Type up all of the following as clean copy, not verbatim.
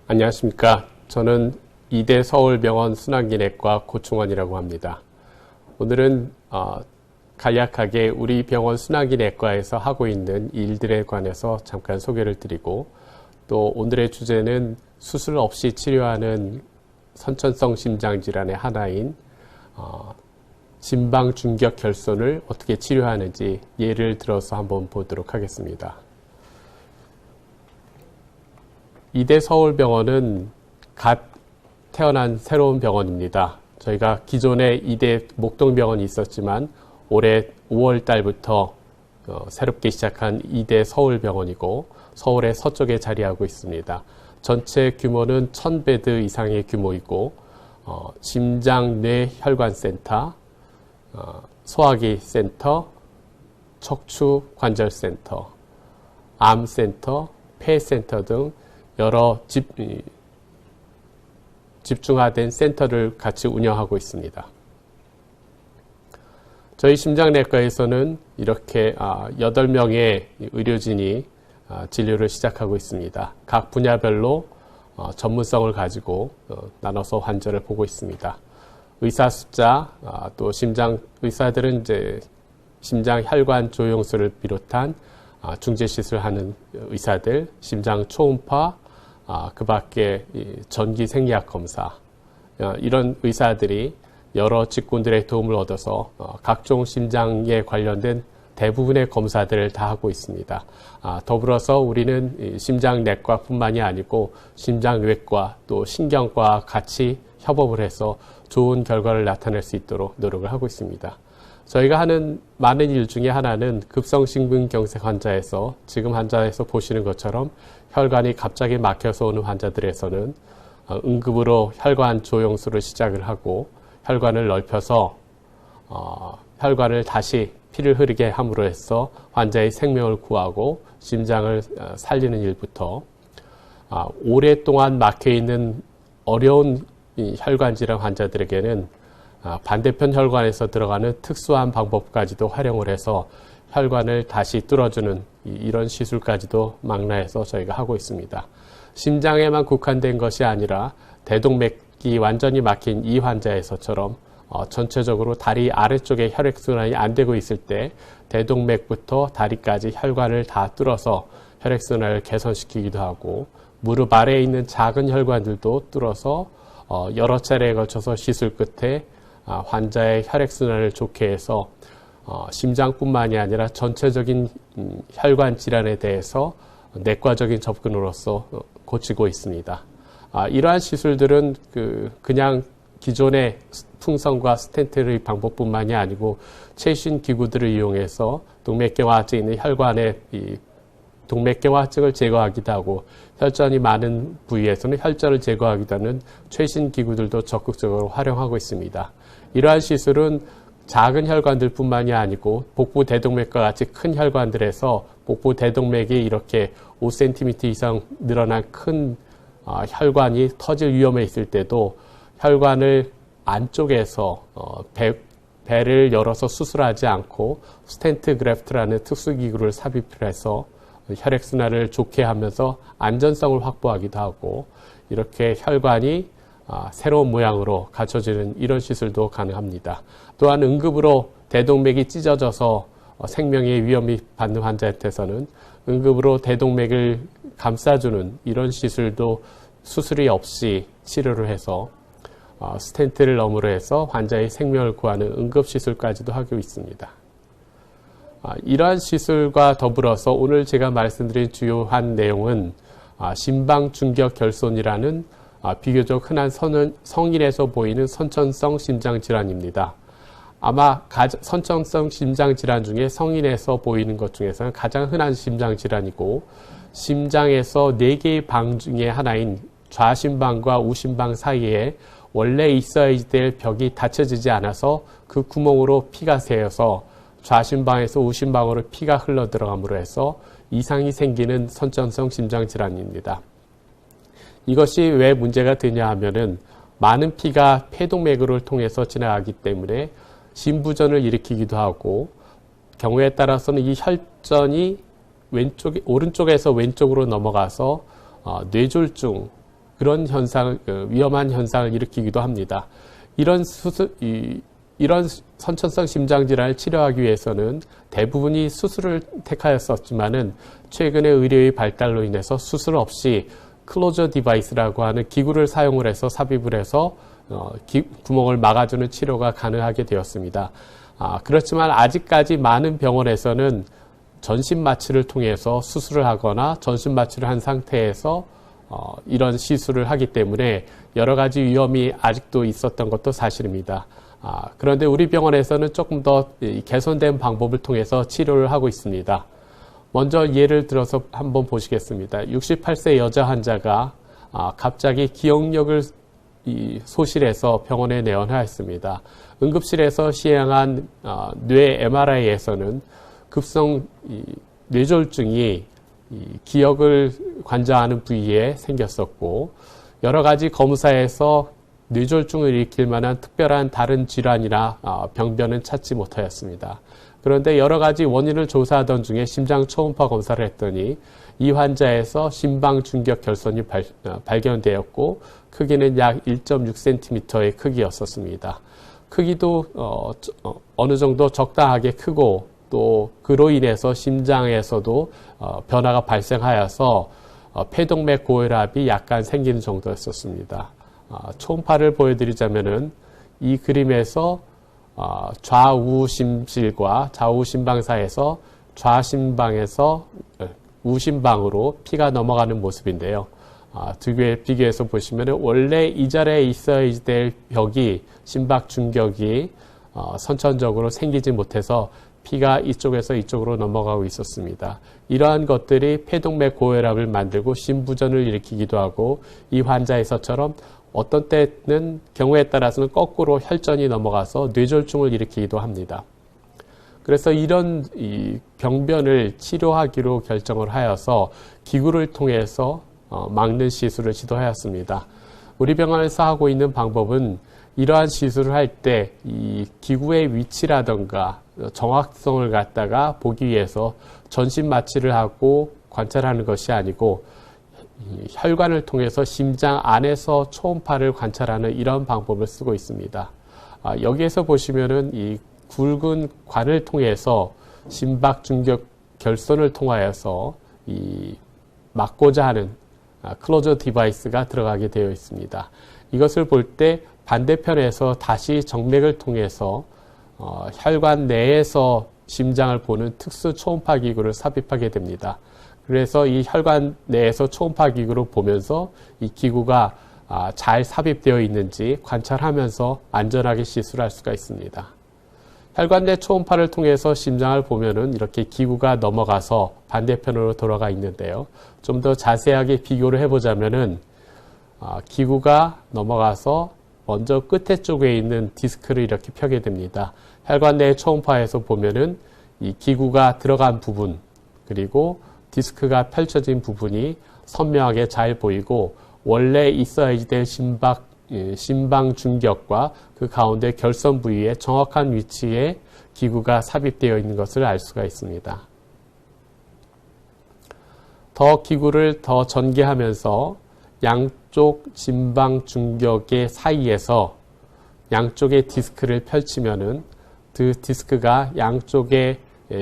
안녕하십니까. 저는 이대 서울병원 순환기내과 고충원이라고 합니다. 오늘은 간략하게 우리 병원 순환기내과에서 하고 있는 일들에 관해서 잠깐 소개를 드리고, 또 오늘의 주제는 수술 없이 치료하는 선천성 심장질환의 하나인 심방중격결손을 어떻게 치료하는지 예를 들어서 한번 보도록 하겠습니다. 이대 서울병원은 갓 태어난 새로운 병원입니다. 저희가 기존에 이대 목동병원이 있었지만 올해 5월 달부터 새롭게 시작한 이대 서울병원이고 서울의 서쪽에 자리하고 있습니다. 전체 규모는 1000베드 이상의 규모이고 심장뇌혈관센터, 소화기센터, 척추관절센터, 암센터, 폐센터 등 여러 집중화된 센터를 같이 운영하고 있습니다. 저희 심장내과에서는 이렇게 8명의 의료진이 진료를 시작하고 있습니다. 각 분야별로 전문성을 가지고 나눠서 환자를 보고 있습니다. 의사 숫자, 또 의사들은 이제 심장 혈관 조영술을 비롯한 중재 시술하는 의사들, 심장 초음파, 그 밖에 전기 생리학 검사, 이런 의사들이 여러 직군들의 도움을 얻어서 각종 심장에 관련된 대부분의 검사들을 다 하고 있습니다. 더불어서 우리는 심장내과뿐만이 아니고 심장외과 또 신경과와 같이 협업을 해서 좋은 결과를 나타낼 수 있도록 노력을 하고 있습니다. 저희가 하는 많은 일 중에 하나는 급성심근경색 환자에서 지금 환자에서 보시는 것처럼 혈관이 갑자기 막혀서 오는 환자들에서는 응급으로 혈관 조영술을 시작을 하고 혈관을 넓혀서 혈관을 다시 피를 흐르게 함으로 해서 환자의 생명을 구하고 심장을 살리는 일부터 오랫동안 막혀있는 어려운 혈관 질환 환자들에게는 반대편 혈관에서 들어가는 특수한 방법까지도 활용을 해서 혈관을 다시 뚫어주는 이런 시술까지도 망라해서 저희가 하고 있습니다. 심장에만 국한된 것이 아니라 대동맥이 완전히 막힌 이 환자에서처럼 전체적으로 다리 아래쪽에 혈액순환이 안 되고 있을 때 대동맥부터 다리까지 혈관을 다 뚫어서 혈액순환을 개선시키기도 하고, 무릎 아래에 있는 작은 혈관들도 뚫어서 여러 차례에 걸쳐서 시술 끝에 환자의 혈액순환을 좋게 해서 심장뿐만이 아니라 전체적인 혈관 질환에 대해서 내과적인 접근으로서 고치고 있습니다. 이러한 시술들은 그냥 기존의 풍선과 스텐트의 방법뿐만이 아니고 최신 기구들을 이용해서 동맥경화증 있는 혈관의 동맥경화증을 제거하기도 하고, 혈전이 많은 부위에서는 혈전을 제거하기도 하는 최신 기구들도 적극적으로 활용하고 있습니다. 이러한 시술은 작은 혈관들뿐만이 아니고 복부 대동맥과 같이 큰 혈관들에서 복부 대동맥이 이렇게 5cm 이상 늘어난 큰 혈관이 터질 위험에 있을 때도 혈관을 안쪽에서 배를 열어서 수술하지 않고 스텐트 그래프트라는 특수기구를 삽입을 해서 혈액순환을 좋게 하면서 안전성을 확보하기도 하고, 이렇게 혈관이 새로운 모양으로 갖춰지는 이런 시술도 가능합니다. 또한 응급으로 대동맥이 찢어져서 생명의 위험이 받는 환자한테서는 응급으로 대동맥을 감싸주는 이런 시술도 수술이 없이 치료를 해서 스텐트를 너머로 해서 환자의 생명을 구하는 응급시술까지도 하고 있습니다. 이러한 시술과 더불어서 오늘 제가 말씀드린 주요한 내용은 심방중격결손이라는 비교적 흔한 성인에서 보이는 선천성 심장질환입니다. 아마 선천성 심장질환 중에 성인에서 보이는 것 중에서는 가장 흔한 심장질환이고, 심장에서 4개의 방 중에 하나인 좌심방과 우심방 사이에 원래 있어야 될 벽이 닫혀지지 않아서 그 구멍으로 피가 새어서 좌심방에서 우심방으로 피가 흘러 들어감으로 해서 이상이 생기는 선천성 심장질환입니다. 이것이 왜 문제가 되냐 하면은 많은 피가 폐동맥을 통해서 지나가기 때문에 심부전을 일으키기도 하고, 경우에 따라서는 이 혈전이 오른쪽에서 왼쪽으로 넘어가서 뇌졸중, 그런 현상, 위험한 현상을 일으키기도 합니다. 이런 선천성 심장질환을 치료하기 위해서는 대부분이 수술을 택하였었지만은 최근의 의료의 발달로 인해서 수술 없이 클로저 디바이스라고 하는 기구를 사용을 해서 삽입을 해서 구멍을 막아주는 치료가 가능하게 되었습니다. 그렇지만 아직까지 많은 병원에서는 전신 마취를 통해서 수술을 하거나 전신 마취를 한 상태에서 이런 시술을 하기 때문에 여러 가지 위험이 아직도 있었던 것도 사실입니다. 그런데 우리 병원에서는 조금 더 개선된 방법을 통해서 치료를 하고 있습니다. 먼저 예를 들어서 한번 보시겠습니다. 68세 여자 환자가 갑자기 기억력을 소실해서 병원에 내원하였습니다. 응급실에서 시행한 뇌 MRI에서는 급성 뇌졸중이 기억을 관장하는 부위에 생겼었고, 여러 가지 검사에서 뇌졸중을 일으킬 만한 특별한 다른 질환이나 병변은 찾지 못하였습니다. 그런데 여러 가지 원인을 조사하던 중에 심장 초음파 검사를 했더니 이 환자에서 심방 중격 결손이 발견되었고, 크기는 약 1.6cm의 크기였었습니다. 크기도 어느 정도 적당하게 크고, 또 그로 인해서 심장에서도 변화가 발생하여서 폐동맥 고혈압이 약간 생기는 정도였었습니다. 초음파를 보여드리자면은 이 그림에서 좌우 심실과 좌우 심방 사이에서 좌심방에서 우심방으로 피가 넘어가는 모습인데요. 두 개의 비교해서 보시면은 원래 이 자리에 있어야 될 벽이 심박 중격이 선천적으로 생기지 못해서 피가 이쪽에서 이쪽으로 넘어가고 있었습니다. 이러한 것들이 폐동맥 고혈압을 만들고 심부전을 일으키기도 하고, 이 환자에서처럼 어떤 때는 경우에 따라서는 거꾸로 혈전이 넘어가서 뇌졸중을 일으키기도 합니다. 그래서 이런 병변을 치료하기로 결정을 하여서 기구를 통해서 막는 시술을 시도하였습니다. 우리 병원에서 하고 있는 방법은 이러한 시술을 할 때 이 기구의 위치라든가 정확성을 갖다가 보기 위해서 전신 마취를 하고 관찰하는 것이 아니고 혈관을 통해서 심장 안에서 초음파를 관찰하는 이런 방법을 쓰고 있습니다. 여기에서 보시면은 이 굵은 관을 통해서 심박 중격 결손을 통하여서 이 막고자 하는 클로저 디바이스가 들어가게 되어 있습니다. 이것을 볼 때 반대편에서 다시 정맥을 통해서 혈관 내에서 심장을 보는 특수 초음파 기구를 삽입하게 됩니다. 그래서 이 혈관 내에서 초음파 기구를 보면서 이 기구가 잘 삽입되어 있는지 관찰하면서 안전하게 시술할 수가 있습니다. 혈관 내 초음파를 통해서 심장을 보면은 이렇게 기구가 넘어가서 반대편으로 돌아가 있는데요. 좀 더 자세하게 비교를 해보자면은 기구가 넘어가서 먼저 끝에 쪽에 있는 디스크를 이렇게 펴게 됩니다. 혈관 내 초음파에서 보면은 이 기구가 들어간 부분, 그리고 디스크가 펼쳐진 부분이 선명하게 잘 보이고, 원래 있어야 될 심방 중격과 그 가운데 결선 부위에 정확한 위치에 기구가 삽입되어 있는 것을 알 수가 있습니다. 더 기구를 더 전개하면서 양쪽 심방 중격의 사이에서 양쪽의 디스크를 펼치면은 그 디스크가 양쪽의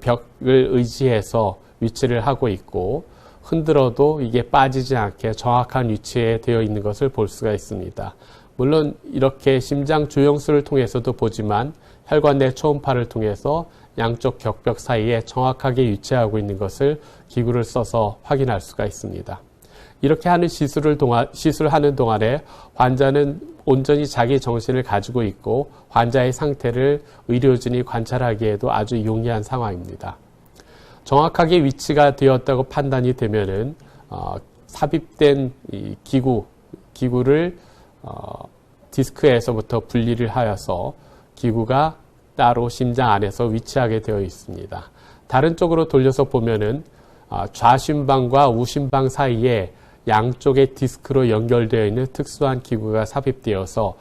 벽을 의지해서 위치를 하고 있고, 흔들어도 이게 빠지지 않게 정확한 위치에 되어 있는 것을 볼 수가 있습니다. 물론 이렇게 심장 조영술을 통해서도 보지만 혈관 내 초음파를 통해서 양쪽 격벽 사이에 정확하게 위치하고 있는 것을 기구를 써서 확인할 수가 있습니다. 이렇게 하는 시술하는 동안에 환자는 온전히 자기 정신을 가지고 있고 환자의 상태를 의료진이 관찰하기에도 아주 용이한 상황입니다. 정확하게 위치가 되었다고 판단이 되면은 삽입된 이 기구를 디스크에서부터 분리를 하여서 기구가 따로 심장 안에서 위치하게 되어 있습니다. 다른 쪽으로 돌려서 보면은 좌심방과 우심방 사이에 양쪽의 디스크로 연결되어 있는 특수한 기구가 삽입되어서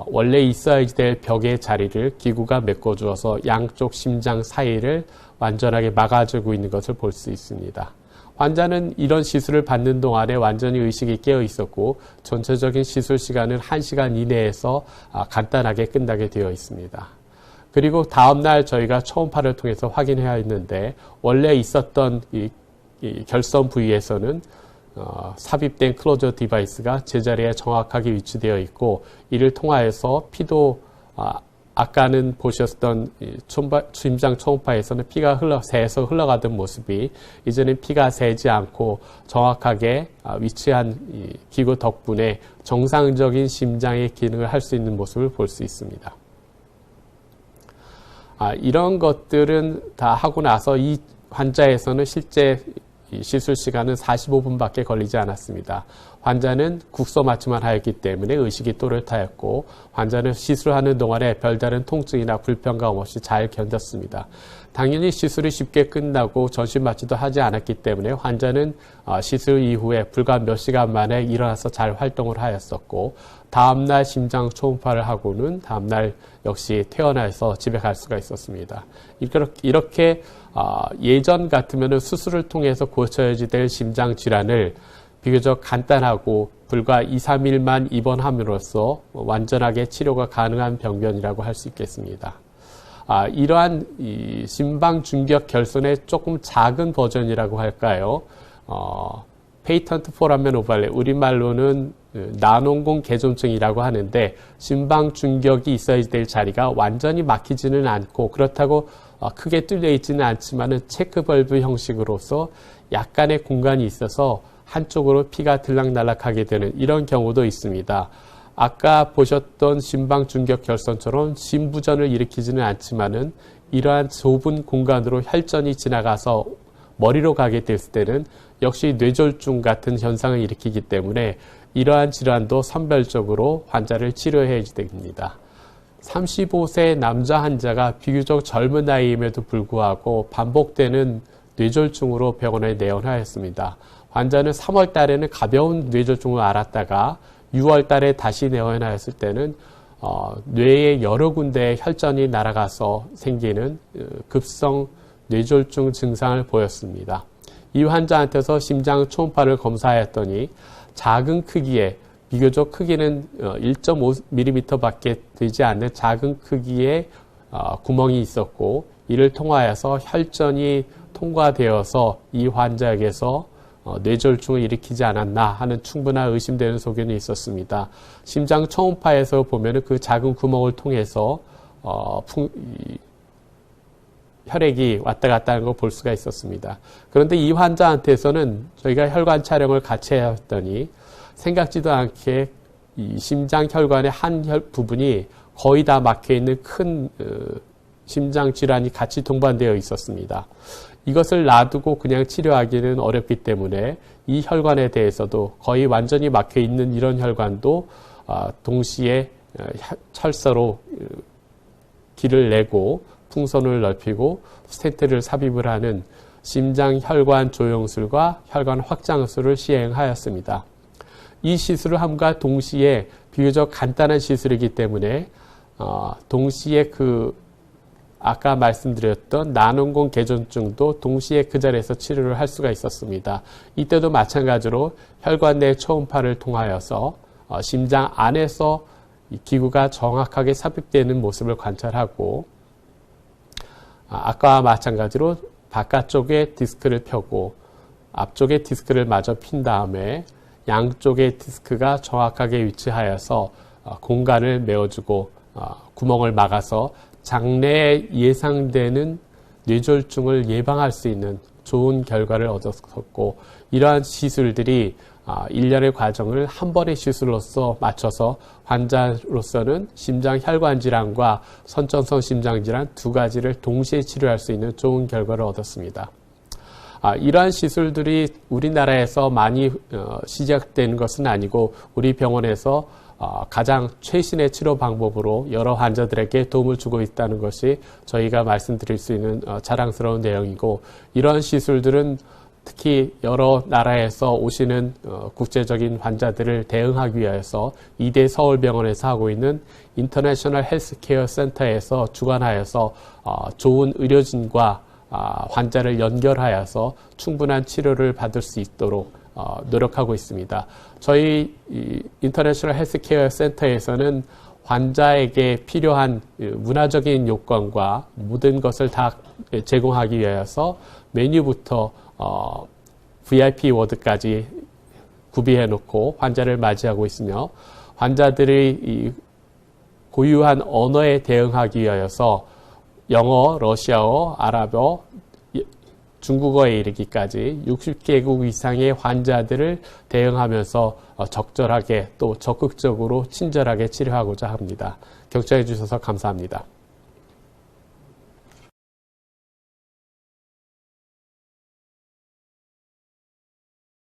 원래 있어야 될 벽의 자리를 기구가 메꿔주어서 양쪽 심장 사이를 완전하게 막아주고 있는 것을 볼 수 있습니다. 환자는 이런 시술을 받는 동안에 완전히 의식이 깨어 있었고 전체적인 시술 시간은 1시간 이내에서 간단하게 끝나게 되어 있습니다. 그리고 다음날 저희가 초음파를 통해서 확인해야 했는데 원래 있었던 이 결선 부위에서는 삽입된 클로저 디바이스가 제자리에 정확하게 위치되어 있고 이를 통하여서 피도 아까는 보셨던 심장 초음파에서는 피가 새서 흘러가던 모습이 이제는 피가 새지 않고 정확하게 위치한 이 기구 덕분에 정상적인 심장의 기능을 할 수 있는 모습을 볼 수 있습니다. 이런 것들은 다 하고 나서 이 환자에서는 실제 시술 시간은 45분밖에 걸리지 않았습니다. 환자는 국소 마취만 하였기 때문에 의식이 또렷하였고 환자는 시술하는 동안에 별다른 통증이나 불편감 없이 잘 견뎠습니다. 당연히 시술이 쉽게 끝나고 전신 마취도 하지 않았기 때문에 환자는 시술 이후에 불과 몇 시간 만에 일어나서 잘 활동을 하였었고 다음날 심장 초음파를 하고는 다음날 역시 퇴원해서 집에 갈 수가 있었습니다. 이렇게 예전 같으면 수술을 통해서 고쳐야지 될 심장 질환을 비교적 간단하고 불과 2, 3일만 입원함으로써 완전하게 치료가 가능한 병변이라고 할 수 있겠습니다. 이러한 이 심방 중격 결손의 조금 작은 버전이라고 할까요? 페이턴트 포라멘 오발레, 우리말로는 난원공 개존증이라고 하는데 심방 중격이 있어야 될 자리가 완전히 막히지는 않고 그렇다고 크게 뚫려 있지는 않지만은 체크벌브 형식으로서 약간의 공간이 있어서 한쪽으로 피가 들락날락하게 되는 이런 경우도 있습니다. 아까 보셨던 심방 중격 결손처럼 심부전을 일으키지는 않지만은 이러한 좁은 공간으로 혈전이 지나가서 머리로 가게 됐을 때는 역시 뇌졸중 같은 현상을 일으키기 때문에 이러한 질환도 선별적으로 환자를 치료해야 됩니다. 35세 남자 환자가 비교적 젊은 나이임에도 불구하고 반복되는 뇌졸중으로 병원에 내원하였습니다. 환자는 3월 달에는 가벼운 뇌졸중을 앓았다가 6월 달에 다시 내원하였을 때는 뇌의 여러 군데에 혈전이 날아가서 생기는 급성 뇌졸중 증상을 보였습니다. 이 환자한테서 심장 초음파를 검사하였더니 작은 크기의 비교적 크기는 1.5mm 밖에 되지 않는 작은 크기의 구멍이 있었고 이를 통하여서 혈전이 통과되어서 이 환자에게서 뇌졸중을 일으키지 않았나 하는 충분한 의심되는 소견이 있었습니다. 심장 초음파에서 보면은 그 작은 구멍을 통해서 혈액이 왔다 갔다 하는 걸 볼 수가 있었습니다. 그런데 이 환자한테서는 저희가 혈관 촬영을 같이 했더니 생각지도 않게 이 심장 혈관의 한 부분이 거의 다 막혀 있는 큰 심장 질환이 같이 동반되어 있었습니다. 이것을 놔두고 그냥 치료하기는 어렵기 때문에 이 혈관에 대해서도 거의 완전히 막혀 있는 이런 혈관도 동시에 철사로 길을 내고 풍선을 넓히고 스텐트를 삽입을 하는 심장 혈관 조영술과 혈관 확장술을 시행하였습니다. 이 시술을 함과 동시에 비교적 간단한 시술이기 때문에 동시에 아까 말씀드렸던 난원공 개존증도 동시에 그 자리에서 치료를 할 수가 있었습니다. 이때도 마찬가지로 혈관 내 초음파를 통하여서 심장 안에서 이 기구가 정확하게 삽입되는 모습을 관찰하고 아까와 마찬가지로 바깥쪽에 디스크를 펴고 앞쪽에 디스크를 마저 핀 다음에 양쪽의 디스크가 정확하게 위치하여서 공간을 메워주고 구멍을 막아서 장래에 예상되는 뇌졸중을 예방할 수 있는 좋은 결과를 얻었고 이러한 시술들이 일련의 과정을 한 번의 시술로서 맞춰서 환자로서는 심장 혈관 질환과 선천성 심장 질환 두 가지를 동시에 치료할 수 있는 좋은 결과를 얻었습니다. 이러한 시술들이 우리나라에서 많이 시작되는 것은 아니고 우리 병원에서 가장 최신의 치료 방법으로 여러 환자들에게 도움을 주고 있다는 것이 저희가 말씀드릴 수 있는 자랑스러운 내용이고 이러한 시술들은 특히 여러 나라에서 오시는 국제적인 환자들을 대응하기 위해서 이대 서울병원에서 하고 있는 인터내셔널 헬스케어 센터에서 주관하여서 좋은 의료진과 환자를 연결하여서 충분한 치료를 받을 수 있도록 노력하고 있습니다. 저희 인터내셔널 헬스케어 센터에서는 환자에게 필요한 문화적인 요건과 모든 것을 다 제공하기 위해서 메뉴부터 VIP 워드까지 구비해 놓고 환자를 맞이하고 있으며, 환자들이 고유한 언어에 대응하기 위하여서 영어, 러시아어, 아랍어, 중국어에 이르기까지 60개국 이상의 환자들을 대응하면서 적절하게 또 적극적으로 친절하게 치료하고자 합니다. 경청해 주셔서 감사합니다.